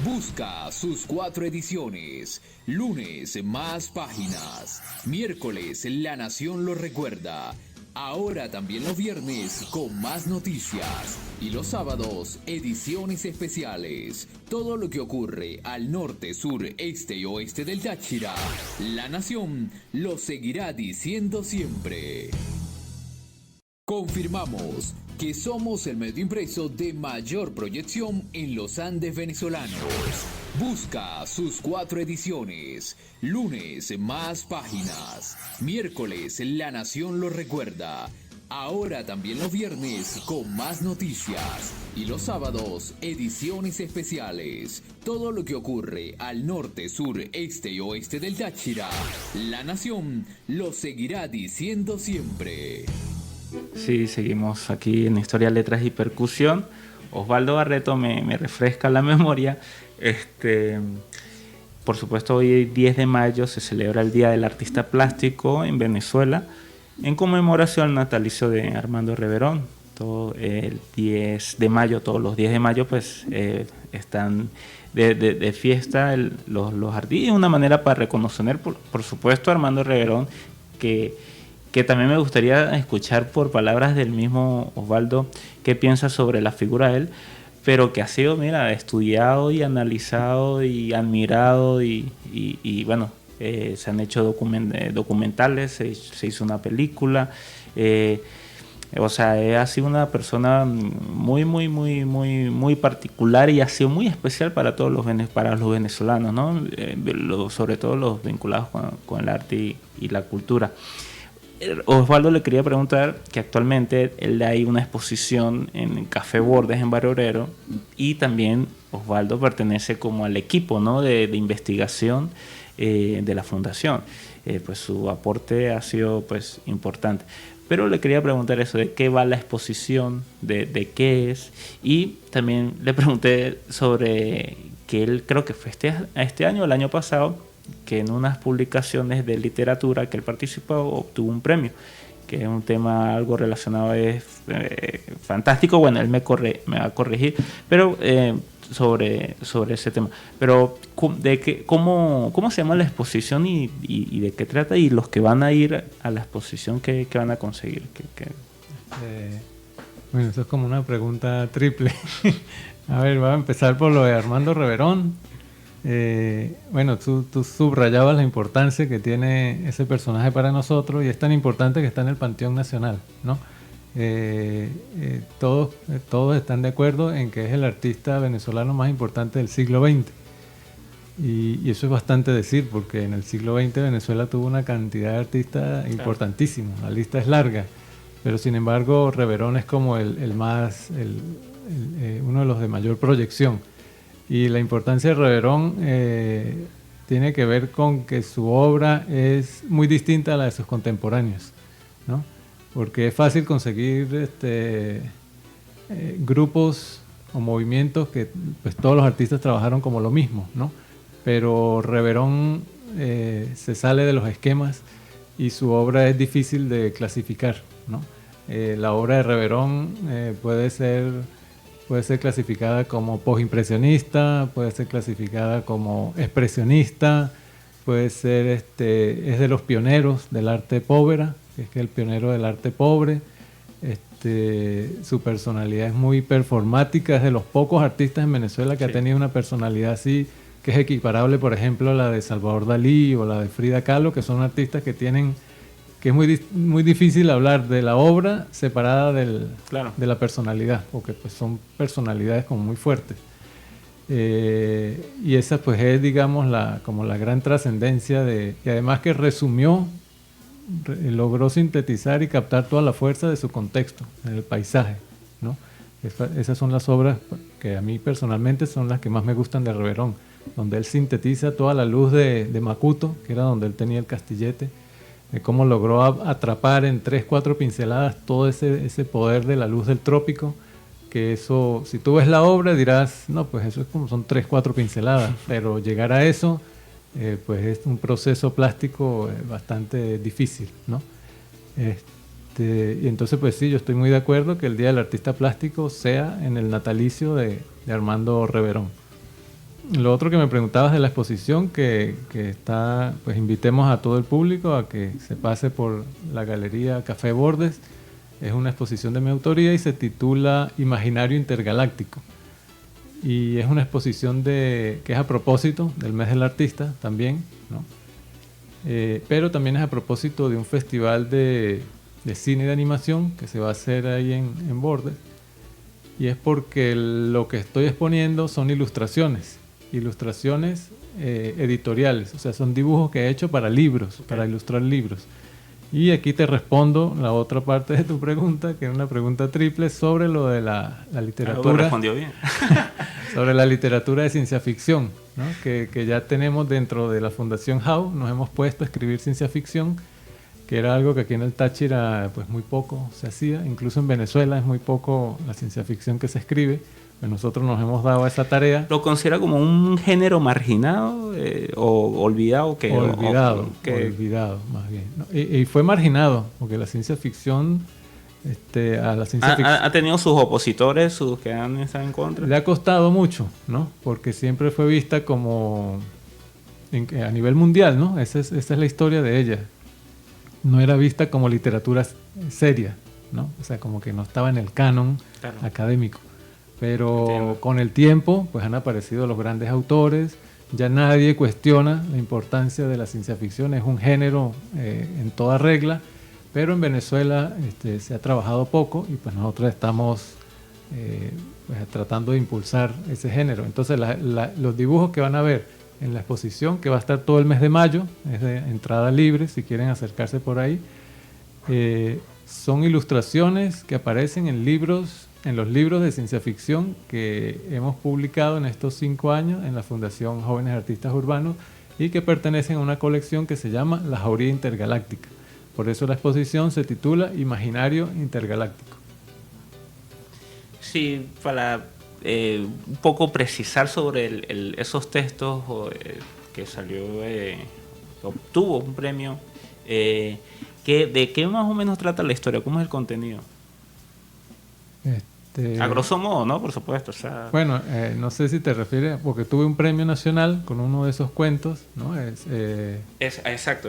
Busca sus 4 ediciones. Lunes, más páginas. Miércoles, La Nación lo recuerda. Ahora también los viernes con más noticias. Y los sábados, ediciones especiales. Todo lo que ocurre al norte, sur, este y oeste del Táchira. La Nación lo seguirá diciendo siempre. Confirmamos que somos el medio impreso de mayor proyección en los Andes venezolanos. Busca sus 4 ediciones. Lunes, más páginas. Miércoles, La Nación lo recuerda. Ahora también los viernes con más noticias. Y los sábados, ediciones especiales. Todo lo que ocurre al norte, sur, este y oeste del Táchira. La Nación lo seguirá diciendo siempre. Sí, seguimos aquí en Historia, Letras y Percusión. Osvaldo Barreto me refresca la memoria. Por supuesto, hoy 10 de mayo se celebra el Día del Artista Plástico en Venezuela. en conmemoración al natalicio de Armando Reverón. Todo el 10 de mayo, todos los 10 de mayo, pues están de fiesta los artistas. Es una manera para reconocer, por supuesto, a Armando Reverón, que también me gustaría escuchar por palabras del mismo Osvaldo qué piensa sobre la figura de él, pero que ha sido, mira, estudiado y analizado y admirado y bueno, se han hecho documentales, se hizo una película, o sea, ha sido una persona muy particular y ha sido muy especial para todos los venezolanos, ¿no? Sobre todo los vinculados con el arte y la cultura. Osvaldo le quería preguntar que actualmente él hay una exposición en Café Bordes en Barrio Obrero y también Osvaldo pertenece como al equipo, ¿no?, de investigación de la fundación. Pues su aporte ha sido pues importante. Pero le quería preguntar eso, de qué va la exposición, de qué es, y también le pregunté sobre que él, creo que fue este año o el año pasado, que en unas publicaciones de literatura que él participó obtuvo un premio, que es un tema algo relacionado, es fantástico. Bueno, él me va a corregir, pero sobre ese tema. Pero ¿cómo se llama la exposición y de qué trata? Y los que van a ir a la exposición, ¿qué van a conseguir? Bueno, eso es como una pregunta triple. A ver, voy a empezar por lo de Armando Reverón. Bueno, tú subrayabas la importancia que tiene ese personaje para nosotros, y es tan importante que está en el Panteón Nacional, ¿no? Todos están de acuerdo en que es el artista venezolano más importante del siglo XX, y eso es bastante decir, porque en el siglo XX Venezuela tuvo una cantidad de artistas importantísimos. La lista es larga, pero sin embargo Reverón es como uno de los de mayor proyección. Y la importancia de Reverón tiene que ver con que su obra es muy distinta a la de sus contemporáneos, ¿no? Porque es fácil conseguir grupos o movimientos que pues todos los artistas trabajaron como lo mismo, ¿no? Pero Reverón se sale de los esquemas y su obra es difícil de clasificar, ¿no? La obra de Reverón puede ser clasificada como postimpresionista, puede ser clasificada como expresionista, puede ser es de los pioneros del arte povera, que es el pionero del arte pobre. Su personalidad es muy performática, es de los pocos artistas en Venezuela que ha tenido una personalidad así, que es equiparable, por ejemplo, a la de Salvador Dalí o la de Frida Kahlo, que son artistas que es muy difícil hablar de la obra separada de la personalidad, porque pues son personalidades como muy fuertes. Y esa pues es, digamos, como la gran trascendencia y además que logró sintetizar y captar toda la fuerza de su contexto, en el paisaje, ¿no? Esas son las obras que a mí personalmente son las que más me gustan de Reverón, donde él sintetiza toda la luz de Macuto, que era donde él tenía el castillete, de cómo logró atrapar en 3-4 pinceladas todo ese poder de la luz del trópico, que eso, si tú ves la obra dirás, no, pues eso es como son 3-4 pinceladas, pero llegar a eso, pues es un proceso plástico bastante difícil, ¿no? Y entonces pues sí, yo estoy muy de acuerdo que el Día del Artista Plástico sea en el natalicio de Armando Reverón. Lo otro que me preguntabas de la exposición, que está, pues invitemos a todo el público a que se pase por la galería Café Bordes. Es una exposición de mi autoría y se titula Imaginario Intergaláctico. Y es una exposición que es a propósito del mes del artista también, ¿no? Pero también es a propósito de un festival de cine y de animación que se va a hacer ahí en Bordes. Y es porque lo que estoy exponiendo son ilustraciones editoriales, o sea, son dibujos que he hecho para libros, para ilustrar libros. Y aquí te respondo la otra parte de tu pregunta, que es una pregunta triple sobre lo de la literatura. Respondió bien. Sobre la literatura de ciencia ficción, ¿no? Que ya tenemos dentro de la Fundación HAU, nos hemos puesto a escribir ciencia ficción, que era algo que aquí en el Táchira pues muy poco se hacía, incluso en Venezuela es muy poco la ciencia ficción que se escribe, Pues nosotros nos hemos dado esa tarea. ¿Lo considera como un género marginado o olvidado? Olvidado, más bien. No, y fue marginado, porque la ciencia ficción... ha tenido sus opositores, sus que han estado en contra. Le ha costado mucho, ¿no? Porque siempre fue vista como a nivel mundial, ¿no? Esa es la historia de ella. No era vista como literatura seria, ¿no? O sea, como que no estaba en el canon académico. Pero con el tiempo, pues han aparecido los grandes autores. Ya nadie cuestiona la importancia de la ciencia ficción. Es un género en toda regla. Pero en Venezuela se ha trabajado poco y pues nosotros estamos pues, tratando de impulsar ese género. Entonces los dibujos que van a ver en la exposición, que va a estar todo el mes de mayo, es de entrada libre si quieren acercarse por ahí, son ilustraciones que aparecen en los libros de ciencia ficción que hemos publicado en estos 5 años en la Fundación Jóvenes Artistas Urbanos y que pertenecen a una colección que se llama La Jauría Intergaláctica. Por eso la exposición se titula Imaginario Intergaláctico. Sí, para un poco precisar sobre esos textos que salió, obtuvo un premio, ¿de qué más o menos trata la historia? ¿Cómo es el contenido? A grosso modo, ¿no? Por supuesto. O sea... Bueno, no sé si te refieres, porque tuve un premio nacional con uno de esos cuentos, ¿no? Exacto,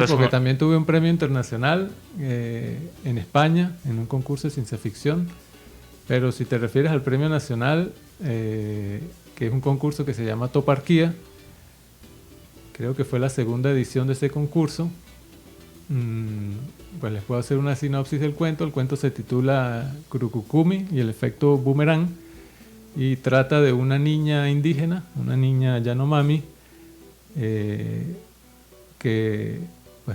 porque también tuve un premio internacional en España, en un concurso de ciencia ficción. Pero si te refieres al premio nacional, que es un concurso que se llama Toparquía, creo que fue la segunda edición de ese concurso. Pues les puedo hacer una sinopsis del cuento. El cuento se titula Curucucumi y el efecto boomerang y trata de una niña indígena, una niña Yanomami, que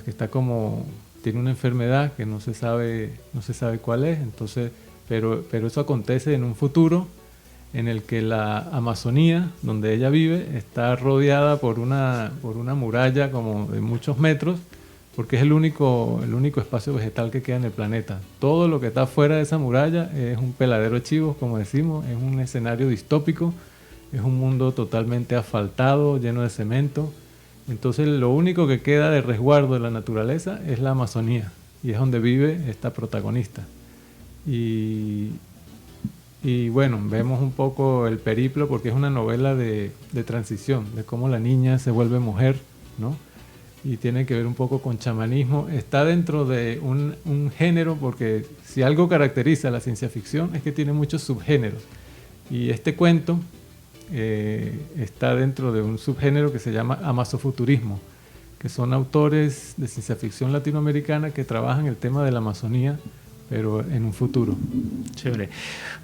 está como, tiene una enfermedad que no se sabe cuál es. Entonces, pero eso acontece en un futuro en el que la Amazonía, donde ella vive, está rodeada por una muralla como de muchos metros, porque es el único espacio vegetal que queda en el planeta. Todo lo que está fuera de esa muralla es un peladero de chivos, como decimos, es un escenario distópico, es un mundo totalmente asfaltado, lleno de cemento. Entonces lo único que queda de resguardo de la naturaleza es la Amazonía, y es donde vive esta protagonista. Y bueno, vemos un poco el periplo, porque es una novela de transición, de cómo la niña se vuelve mujer, ¿no? Y tiene que ver un poco con chamanismo. Está dentro de un género, porque si algo caracteriza a la ciencia ficción es que tiene muchos subgéneros. Y este cuento está dentro de un subgénero que se llama amazofuturismo, que son autores de ciencia ficción latinoamericana que trabajan el tema de la Amazonía, pero en un futuro. Chévere.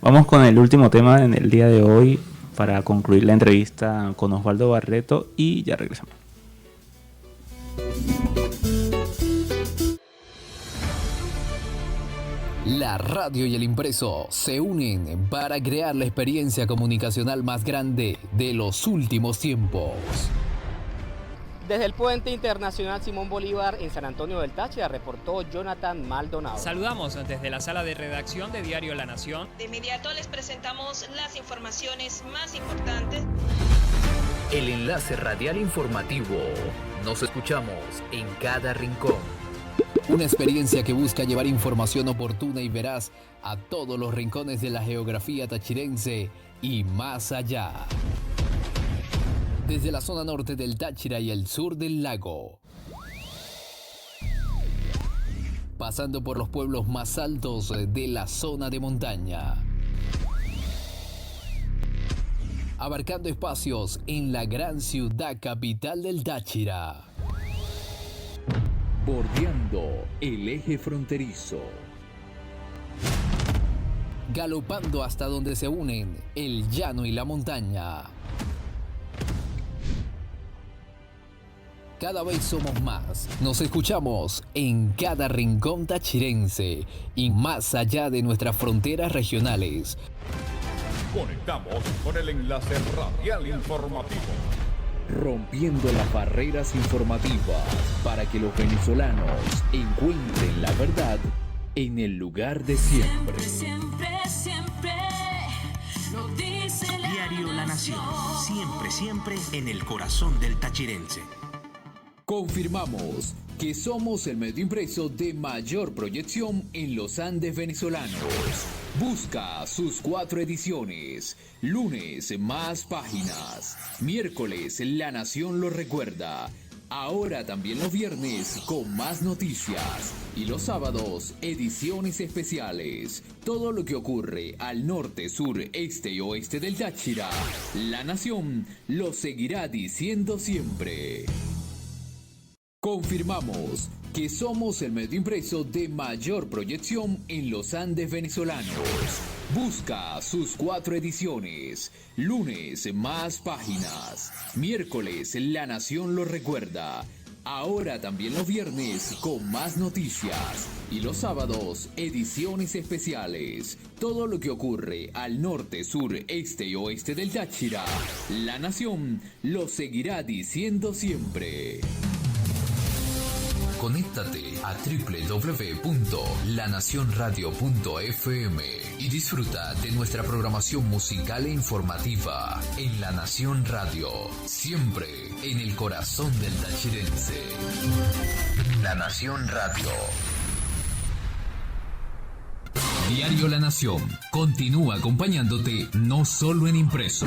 Vamos con el último tema en el día de hoy para concluir la entrevista con Osvaldo Barreto y ya regresamos. La radio y el impreso se unen para crear la experiencia comunicacional más grande de los últimos tiempos. Desde el Puente Internacional Simón Bolívar en San Antonio del Táchira reportó Jonathan Maldonado. Saludamos desde la sala de redacción de Diario La Nación. De inmediato les presentamos las informaciones más importantes. El enlace radial informativo. Nos escuchamos en cada rincón. Una experiencia que busca llevar información oportuna y veraz a todos los rincones de la geografía tachirense y más allá. Desde la zona norte del Táchira y el sur del lago, pasando por los pueblos más altos de la zona de montaña, abarcando espacios en la gran ciudad capital del Táchira, bordeando el eje fronterizo, galopando hasta donde se unen el llano y la montaña. Cada vez somos más. Nos escuchamos en cada rincón tachirense y más allá de nuestras fronteras regionales. Conectamos con el enlace radial informativo. Rompiendo las barreras informativas para que los venezolanos encuentren la verdad en el lugar de siempre. Siempre, siempre, siempre lo Nación, siempre, siempre en el corazón del tachirense. Confirmamos que somos el medio impreso de mayor proyección en los Andes venezolanos. Busca sus 4 ediciones. Lunes, más páginas. Miércoles, La Nación lo recuerda. Ahora también los viernes con más noticias. Y los sábados, ediciones especiales. Todo lo que ocurre al norte, sur, este y oeste del Táchira. La Nación lo seguirá diciendo siempre. Confirmamos que somos el medio impreso de mayor proyección en los Andes venezolanos. Busca sus 4 ediciones. Lunes, más páginas. Miércoles, La Nación lo recuerda. Ahora también los viernes con más noticias. Y los sábados, ediciones especiales. Todo lo que ocurre al norte, sur, este y oeste del Táchira. La Nación lo seguirá diciendo siempre. Conéctate a www.lanacionradio.fm y disfruta de nuestra programación musical e informativa en La Nación Radio, siempre en el corazón del tachirense. La Nación Radio. Diario La Nación continúa acompañándote no solo en impreso.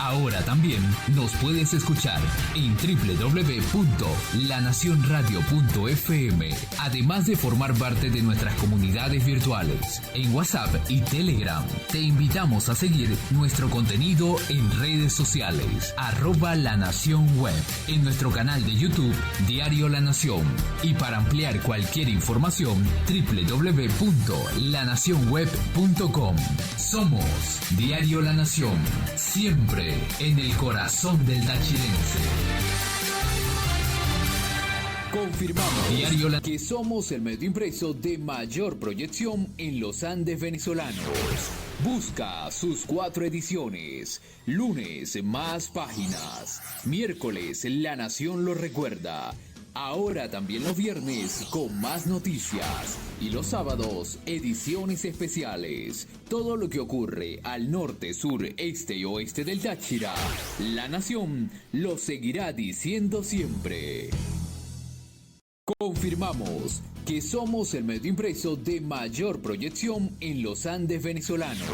Ahora también nos puedes escuchar en www.lanacionradio.fm, además de formar parte de nuestras comunidades virtuales en WhatsApp y Telegram. Te invitamos a seguir nuestro contenido en redes sociales, @lanacionweb, en nuestro canal de YouTube Diario La Nación, y para ampliar cualquier información www.lanacionweb.com. Somos Diario La Nación, siempre en el corazón del tachirense. Confirmamos Diario que somos el medio impreso de mayor proyección en los Andes venezolanos. Busca sus 4 ediciones. Lunes, más páginas. Miércoles, La Nación lo recuerda. Ahora también los viernes con más noticias. Y los sábados, ediciones especiales. Todo lo que ocurre al norte, sur, este y oeste del Táchira. La Nación lo seguirá diciendo siempre. Confirmamos que somos el medio impreso de mayor proyección en los Andes venezolanos.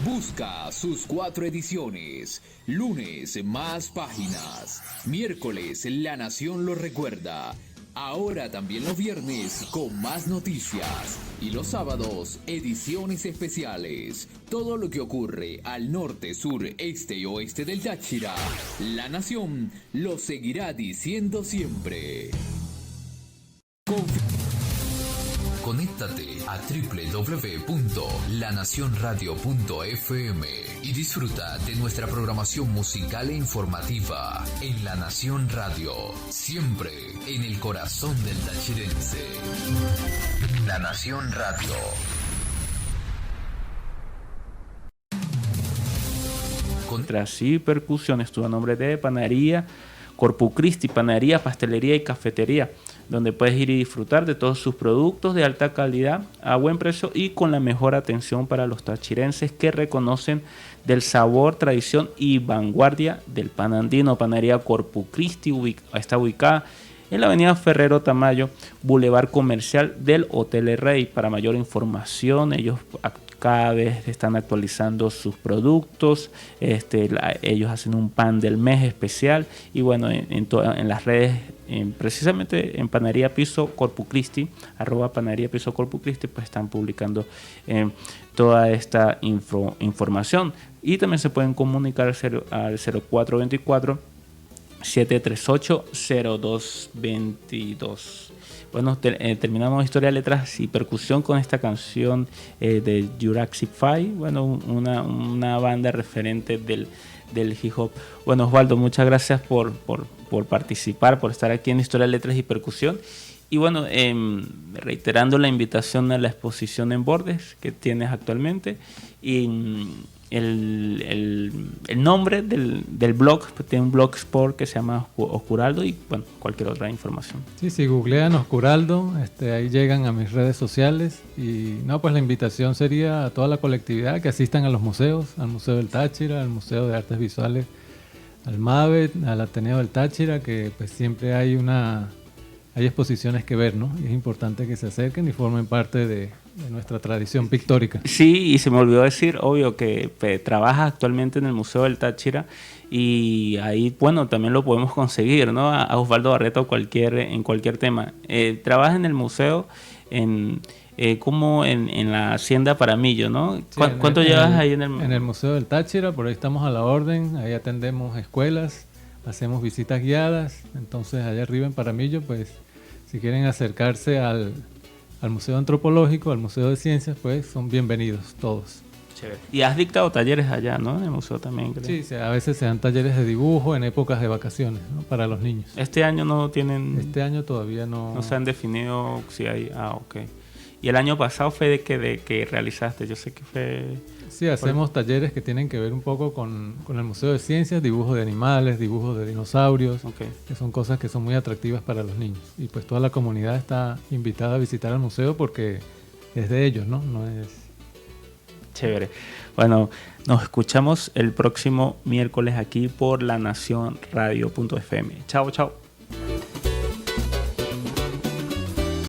Busca sus 4 ediciones. Lunes, más páginas. Miércoles, La Nación lo recuerda. Ahora también los viernes con más noticias. Y los sábados, ediciones especiales. Todo lo que ocurre al norte, sur, este y oeste del Táchira. La Nación lo seguirá diciendo siempre. Conéctate a www.lanacionradio.fm y disfruta de nuestra programación musical e informativa en La Nación Radio, siempre en el corazón del tachirense. La Nación Radio. Contra sí, percusiones, estuvo a nombre de Panadería Corpus Christi, panadería, pastelería y cafetería, donde puedes ir y disfrutar de todos sus productos de alta calidad, a buen precio y con la mejor atención para los tachirenses que reconocen del sabor, tradición y vanguardia del pan andino. Panadería Corpus Christi está ubicada en la avenida Ferrero Tamayo, Boulevard Comercial del Hotel El Rey. Para mayor información, ellos cada vez están actualizando sus productos, ellos hacen un pan del mes especial y bueno, en las redes, precisamente en Panadería Piso Corpus Christi, @Panadería Piso Corpus Christi, pues están publicando toda esta información, y también se pueden comunicar al 0424 738 0222. Bueno, terminamos Historia, Letras y Percusión con esta canción de Jurassic 5, bueno, una banda referente del hip hop. Bueno, Osvaldo, muchas gracias por participar, por estar aquí en Historia, Letras y Percusión. Y bueno, reiterando la invitación a la exposición en Bordes que tienes actualmente, y el nombre del blog, tiene un blogspot que se llama Oscuraldo y bueno, cualquier otra información. Sí, si googlean Oscuraldo, ahí llegan a mis redes sociales y no, pues la invitación sería a toda la colectividad que asistan a los museos, al Museo del Táchira, al Museo de Artes Visuales, al MAVET, al Ateneo del Táchira, que pues siempre hay exposiciones que ver, ¿no? Y es importante que se acerquen y formen parte de nuestra tradición pictórica. Sí, y se me olvidó decir, obvio, que trabaja actualmente en el Museo del Táchira y ahí, bueno, también lo podemos conseguir, ¿no? A Osvaldo Barreto en cualquier tema. Trabaja en el museo como en la Hacienda Paramillo, ¿no? Sí, ¿Cuánto llevas ahí en el...? En el Museo del Táchira, por ahí estamos a la orden, ahí atendemos escuelas, hacemos visitas guiadas, entonces allá arriba en Paramillo, pues si quieren acercarse al Museo Antropológico, al Museo de Ciencias, pues son bienvenidos todos. Chévere. Y has dictado talleres allá, ¿no? En el museo también, creo. Sí, a veces se dan talleres de dibujo en épocas de vacaciones, ¿no? Para los niños. ¿Este año no tienen...? Este año todavía no... No se han definido si hay... Ah, ok. ¿Y el año pasado fue de que realizaste? Yo sé que fue... Sí, hacemos talleres que tienen que ver un poco con el Museo de Ciencias, dibujos de animales, dibujos de dinosaurios, que son cosas que son muy atractivas para los niños. Y pues toda la comunidad está invitada a visitar el museo porque es de ellos, ¿no? No es... Chévere. Bueno, nos escuchamos el próximo miércoles aquí por lanacionradio.fm. Chao, chao.